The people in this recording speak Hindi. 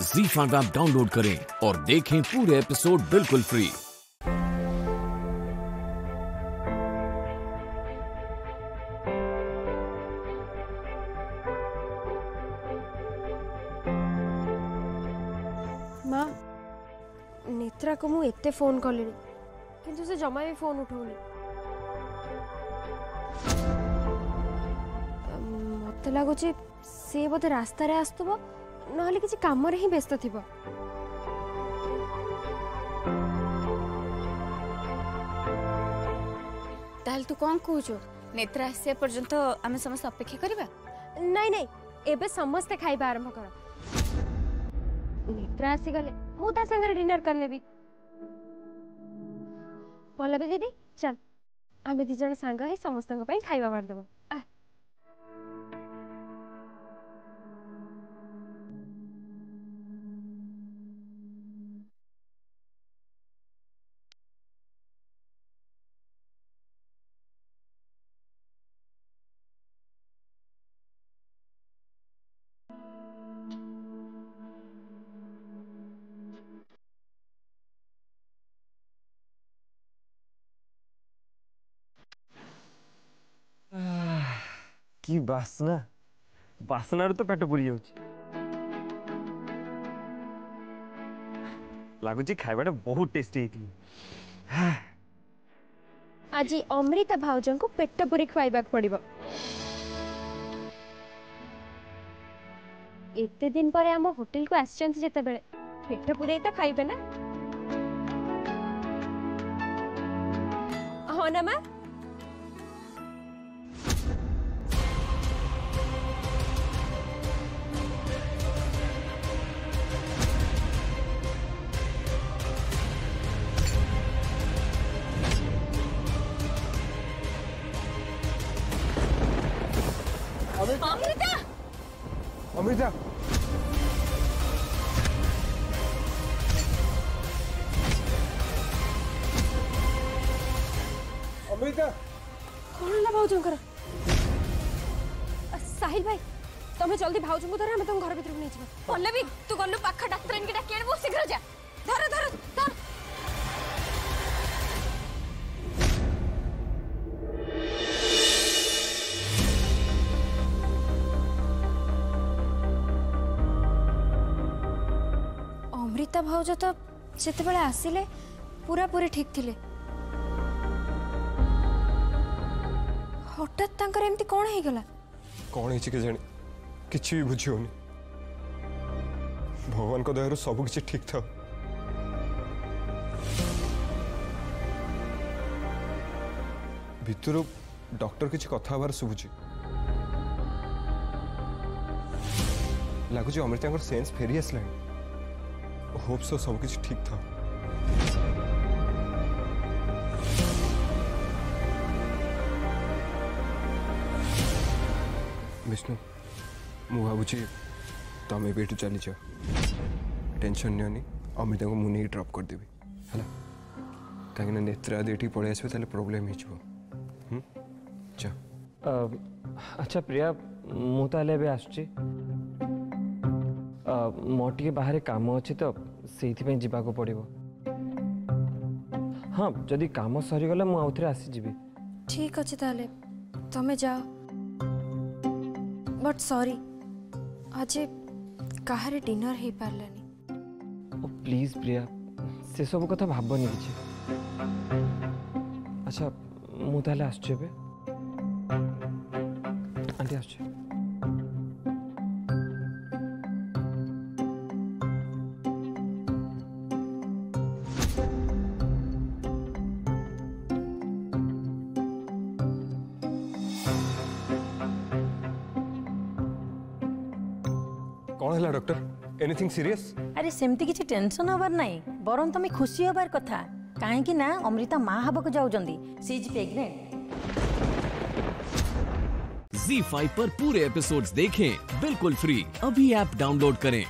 ZEE5 ऐप डाउनलोड करें और देखें पूरे एपिसोड बिल्कुल फ्री। माँ नेत्रा को मुझे एते फोन कले किंतु से जमा भी फोन उठौनी। मत लगुच से बोधे रास्तार आसुव ना किसी काम ही व्यस्त थी। ताल तू कौन कहूच नेत्रा आसा पर्यंत आम समस्त अपेक्षा करबा? नहीं नहीं एबे समस्ते खाइबा आरंभ कर। नेत्रा आसी गले मु ता संगे डिनर कर लेबी। पल्लवी दीदी चल आम दी जन सांग है समस्त खाइबा बार देबो। की बासना बासना तो पेट पुरी जाउची। लागुची खाइबाटा बहुत टेस्टी हेती। आज अमृता भाउजन को पेट पुरी खुआइबा पड़िबो। एते दिन पर आम होटल को आछंत जेते बेले पेट पुरी तो खाइबे ना। हो ना मां? अमृता अमृता अमृता कौन ला भाउजन कर? साहिल भाई तमे जल्दी भाउजन को धर हम तुम घर भीतर नहीं जीव। पल्लवी तू गल्लू पाखा डाक्टर के डाके बहुत शीघ्र जा। धर धर धर अमृता भाउज तो जिते बड़े आसिले पूरा पूरी ठीक थिले। हठात तांकर एमती कौन है गला? कौन है के जानी किछि भी बुझी होनी। भगवान को दयारु सब किछि ठीक था। भितर डॉक्टर किछि कथा बार सुबुची। लागुची अमृता को सेंस फेरी आसलानी। होप सो सब कुछ ठीक था। विष्णु मु भावुची तमें भी एठू चली जाओ। टेंशन नहीं अमृता को मुझे ड्रॉप कर देवी है कहीं नेत्रा ये पलि आस प्रोब्लेम हो। अच्छा प्रिया मुझे आसुची मोर टे बाहर काम अच्छे तो से जावाक पड़ो। हाँ जदि काम सरीगला मुझे आउ थे आसीजी। ठीक अच्छे ताले तमे जाओ बट सॉरी आज कहारे डिनर हो पारलानी। ओ प्लीज प्रिया से सब कथा भावनी किसी। अच्छा मुझे आसुचे आंटी आसुचे। कौन है डॉक्टर एनीथिंग सीरियस? अरे सेमती किसी टेंशन हबार नहीं बरं तुम खुशी हबार कथा कहीं ना अमृता माँ हबक जाउजंदी सी इज प्रेग्नेंट। ZEE5 पर पूरे एपिसोड्स देखें बिल्कुल फ्री। अभी ऐप डाउनलोड करें।